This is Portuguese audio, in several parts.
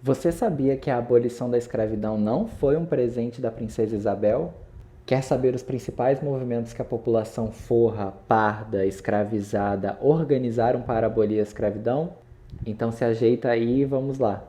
Você sabia que a abolição da escravidão não foi um presente da princesa Isabel? Quer saber os principais movimentos que a população forra, parda, escravizada organizaram para abolir a escravidão? Então se ajeita aí e vamos lá.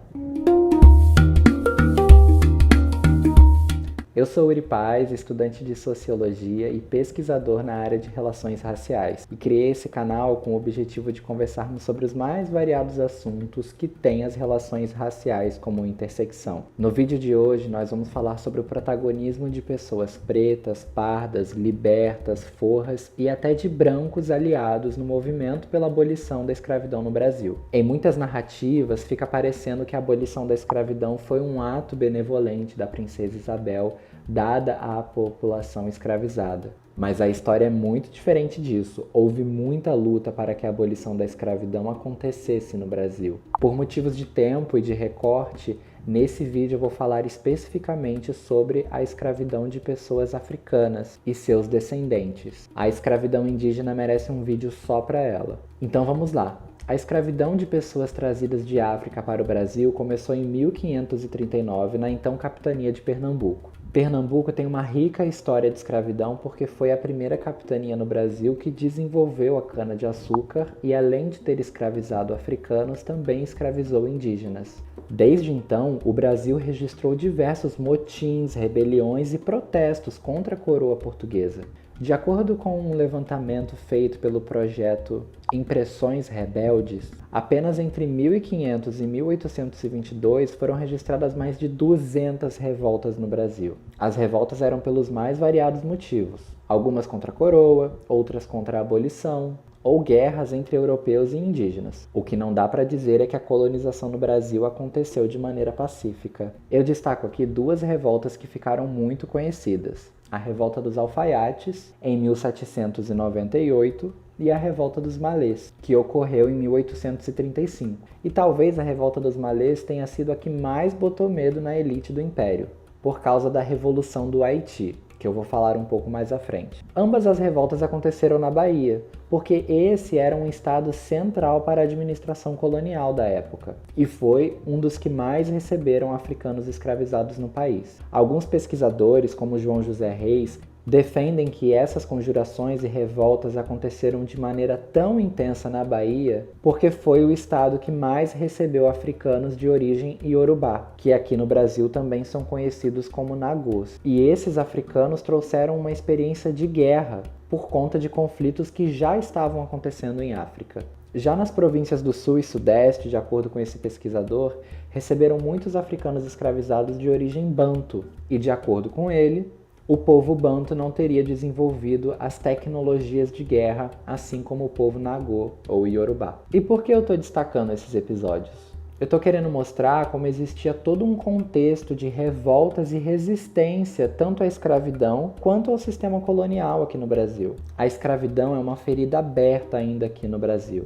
Eu sou Uri Paz, estudante de Sociologia e pesquisador na área de Relações Raciais, e criei esse canal com o objetivo de conversarmos sobre os mais variados assuntos que têm as relações raciais como intersecção. No vídeo de hoje, nós vamos falar sobre o protagonismo de pessoas pretas, pardas, libertas, forras e até de brancos aliados no movimento pela abolição da escravidão no Brasil. Em muitas narrativas, fica parecendo que a abolição da escravidão foi um ato benevolente da princesa Isabel, dada à população escravizada. Mas a história é muito diferente disso. Houve muita luta para que a abolição da escravidão acontecesse no Brasil. Por motivos de tempo e de recorte, nesse vídeo eu vou falar especificamente sobre a escravidão de pessoas africanas e seus descendentes. A escravidão indígena merece um vídeo só para ela. Então vamos lá. A escravidão de pessoas trazidas de África para o Brasil começou em 1539 na então capitania de Pernambuco. Pernambuco tem uma rica história de escravidão porque foi a primeira capitania no Brasil que desenvolveu a cana-de-açúcar e, além de ter escravizado africanos, também escravizou indígenas. Desde então, o Brasil registrou diversos motins, rebeliões e protestos contra a coroa portuguesa. De acordo com um levantamento feito pelo projeto Impressões Rebeldes, apenas entre 1500 e 1822 foram registradas mais de 200 revoltas no Brasil. As revoltas eram pelos mais variados motivos, algumas contra a coroa, outras contra a abolição, ou guerras entre europeus e indígenas. O que não dá para dizer é que a colonização no Brasil aconteceu de maneira pacífica. Eu destaco aqui duas revoltas que ficaram muito conhecidas: a Revolta dos Alfaiates, em 1798, e a Revolta dos Malês, que ocorreu em 1835. E talvez a Revolta dos Malês tenha sido a que mais botou medo na elite do Império, por causa da Revolução do Haiti, que eu vou falar um pouco mais à frente. Ambas as revoltas aconteceram na Bahia, porque esse era um estado central para a administração colonial da época, e foi um dos que mais receberam africanos escravizados no país. Alguns pesquisadores, como João José Reis, defendem que essas conjurações e revoltas aconteceram de maneira tão intensa na Bahia porque foi o estado que mais recebeu africanos de origem iorubá, que aqui no Brasil também são conhecidos como nagôs. E esses africanos trouxeram uma experiência de guerra por conta de conflitos que já estavam acontecendo em África. Já nas províncias do Sul e Sudeste, de acordo com esse pesquisador, receberam muitos africanos escravizados de origem banto, e de acordo com ele, o povo banto não teria desenvolvido as tecnologias de guerra, assim como o povo nagô ou iorubá. E por que eu estou destacando esses episódios? Eu estou querendo mostrar como existia todo um contexto de revoltas e resistência tanto à escravidão quanto ao sistema colonial aqui no Brasil. A escravidão é uma ferida aberta ainda aqui no Brasil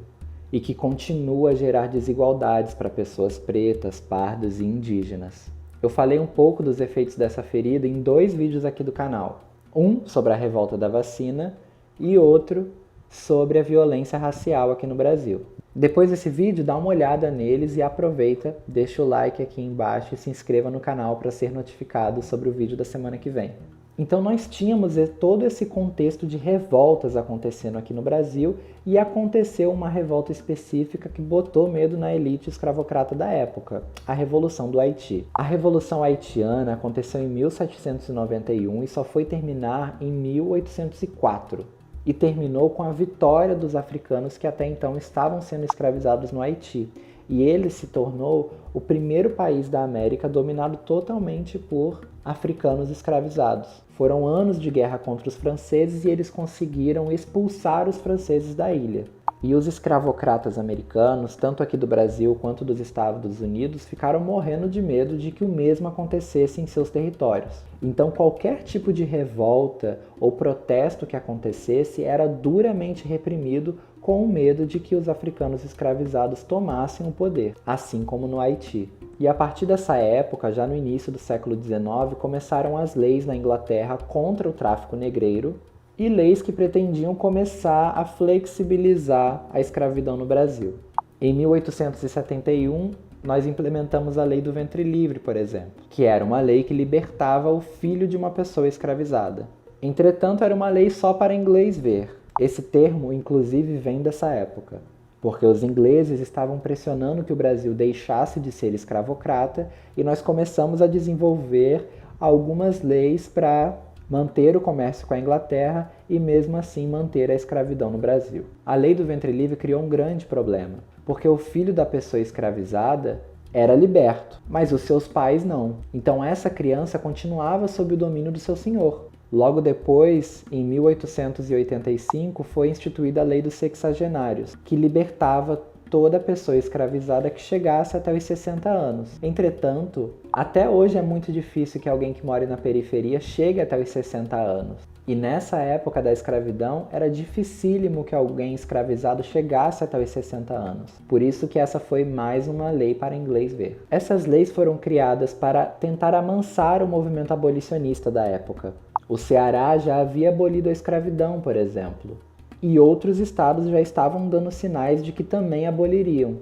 e que continua a gerar desigualdades para pessoas pretas, pardas e indígenas. Eu falei um pouco dos efeitos dessa ferida em 2 vídeos aqui do canal. Um sobre a revolta da vacina e outro sobre a violência racial aqui no Brasil. Depois desse vídeo, dá uma olhada neles e aproveita, deixa o like aqui embaixo e se inscreva no canal para ser notificado sobre o vídeo da semana que vem. Então nós tínhamos todo esse contexto de revoltas acontecendo aqui no Brasil e aconteceu uma revolta específica que botou medo na elite escravocrata da época, a Revolução do Haiti. A Revolução Haitiana aconteceu em 1791 e só foi terminar em 1804. E terminou com a vitória dos africanos que até então estavam sendo escravizados no Haiti. E ele se tornou o primeiro país da América dominado totalmente por africanos escravizados. Foram anos de guerra contra os franceses e eles conseguiram expulsar os franceses da ilha. E os escravocratas americanos, tanto aqui do Brasil quanto dos Estados Unidos, ficaram morrendo de medo de que o mesmo acontecesse em seus territórios. Então qualquer tipo de revolta ou protesto que acontecesse era duramente reprimido com o medo de que os africanos escravizados tomassem o poder, assim como no Haiti. E a partir dessa época, já no início do século XIX, começaram as leis na Inglaterra contra o tráfico negreiro e leis que pretendiam começar a flexibilizar a escravidão no Brasil. Em 1871, nós implementamos a lei do ventre livre, por exemplo, que era uma lei que libertava o filho de uma pessoa escravizada. Entretanto, era uma lei só para inglês ver. Esse termo, inclusive, vem dessa época, porque os ingleses estavam pressionando que o Brasil deixasse de ser escravocrata e nós começamos a desenvolver algumas leis para manter o comércio com a Inglaterra e mesmo assim manter a escravidão no Brasil. A lei do ventre livre criou um grande problema, porque o filho da pessoa escravizada era liberto, mas os seus pais não. Então essa criança continuava sob o domínio do seu senhor. Logo depois, em 1885, foi instituída a Lei dos Sexagenários, que libertava toda pessoa escravizada que chegasse até os 60 anos. Entretanto, até hoje é muito difícil que alguém que mora na periferia chegue até os 60 anos. E nessa época da escravidão, era dificílimo que alguém escravizado chegasse até os 60 anos. Por isso que essa foi mais uma lei para inglês ver. Essas leis foram criadas para tentar amansar o movimento abolicionista da época. O Ceará já havia abolido a escravidão, por exemplo. E outros estados já estavam dando sinais de que também aboliriam.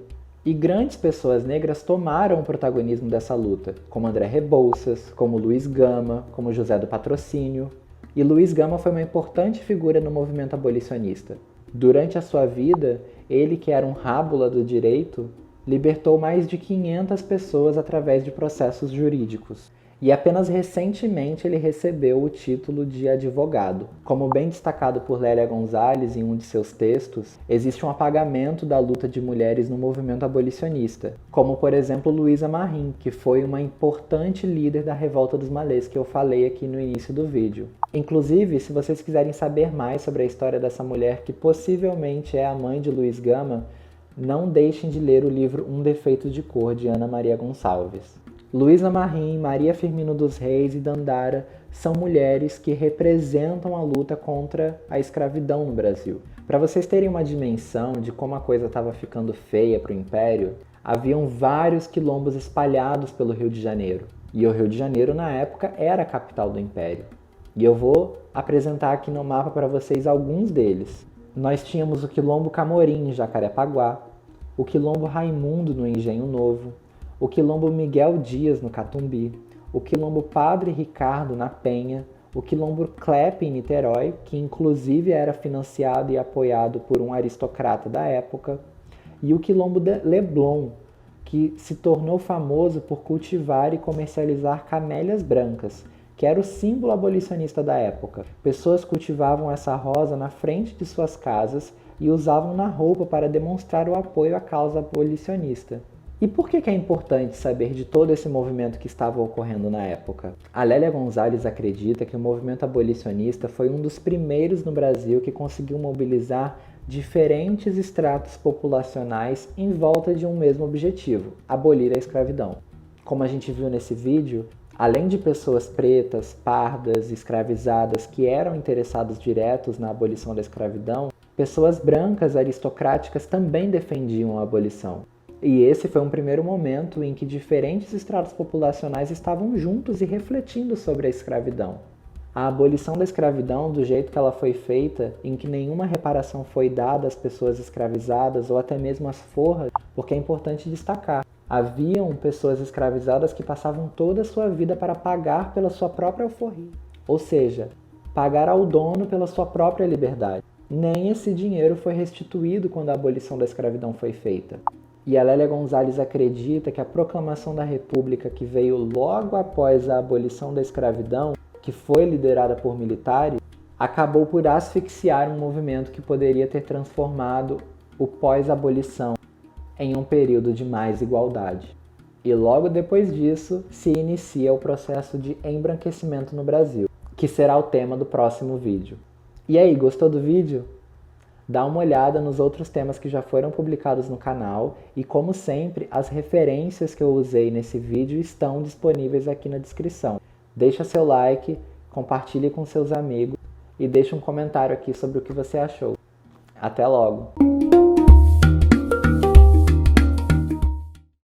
E grandes pessoas negras tomaram o protagonismo dessa luta, como André Rebouças, como Luiz Gama, como José do Patrocínio. E Luiz Gama foi uma importante figura no movimento abolicionista. Durante a sua vida, ele, que era um rábula do direito, libertou mais de 500 pessoas através de processos jurídicos. E apenas recentemente ele recebeu o título de advogado. Como bem destacado por Lélia Gonzalez em um de seus textos, existe um apagamento da luta de mulheres no movimento abolicionista, como por exemplo Luísa Marim, que foi uma importante líder da Revolta dos Malês, que eu falei aqui no início do vídeo. Inclusive, se vocês quiserem saber mais sobre a história dessa mulher, que possivelmente é a mãe de Luiz Gama, não deixem de ler o livro Um Defeito de Cor, de Ana Maria Gonçalves. Luísa Marim, Maria Firmino dos Reis e Dandara são mulheres que representam a luta contra a escravidão no Brasil. Para vocês terem uma dimensão de como a coisa estava ficando feia para o Império, haviam vários quilombos espalhados pelo Rio de Janeiro. E o Rio de Janeiro, na época, era a capital do Império. E eu vou apresentar aqui no mapa para vocês alguns deles. Nós tínhamos o Quilombo Camorim, em Jacarepaguá, o Quilombo Raimundo, no Engenho Novo, o Quilombo Miguel Dias, no Catumbi, o Quilombo Padre Ricardo, na Penha, o Quilombo Klepe, em Niterói, que inclusive era financiado e apoiado por um aristocrata da época, e o Quilombo de Leblon, que se tornou famoso por cultivar e comercializar camélias brancas, que era o símbolo abolicionista da época. Pessoas cultivavam essa rosa na frente de suas casas e usavam na roupa para demonstrar o apoio à causa abolicionista. E por que é importante saber de todo esse movimento que estava ocorrendo na época? A Lélia Gonzalez acredita que o movimento abolicionista foi um dos primeiros no Brasil que conseguiu mobilizar diferentes estratos populacionais em volta de um mesmo objetivo: abolir a escravidão. Como a gente viu nesse vídeo, além de pessoas pretas, pardas, escravizadas que eram interessados diretos na abolição da escravidão, pessoas brancas aristocráticas também defendiam a abolição. E esse foi um primeiro momento em que diferentes estratos populacionais estavam juntos e refletindo sobre a escravidão. A abolição da escravidão, do jeito que ela foi feita, em que nenhuma reparação foi dada às pessoas escravizadas ou até mesmo às forras, porque é importante destacar, haviam pessoas escravizadas que passavam toda a sua vida para pagar pela sua própria alforria, ou seja, pagar ao dono pela sua própria liberdade. Nem esse dinheiro foi restituído quando a abolição da escravidão foi feita. E a Lélia Gonzalez acredita que a proclamação da República, que veio logo após a abolição da escravidão, que foi liderada por militares, acabou por asfixiar um movimento que poderia ter transformado o pós-abolição em um período de mais igualdade. E logo depois disso se inicia o processo de embranquecimento no Brasil, que será o tema do próximo vídeo. E aí, gostou do vídeo? Dá uma olhada nos outros temas que já foram publicados no canal e, como sempre, as referências que eu usei nesse vídeo estão disponíveis aqui na descrição. Deixa seu like, compartilhe com seus amigos e deixe um comentário aqui sobre o que você achou. Até logo!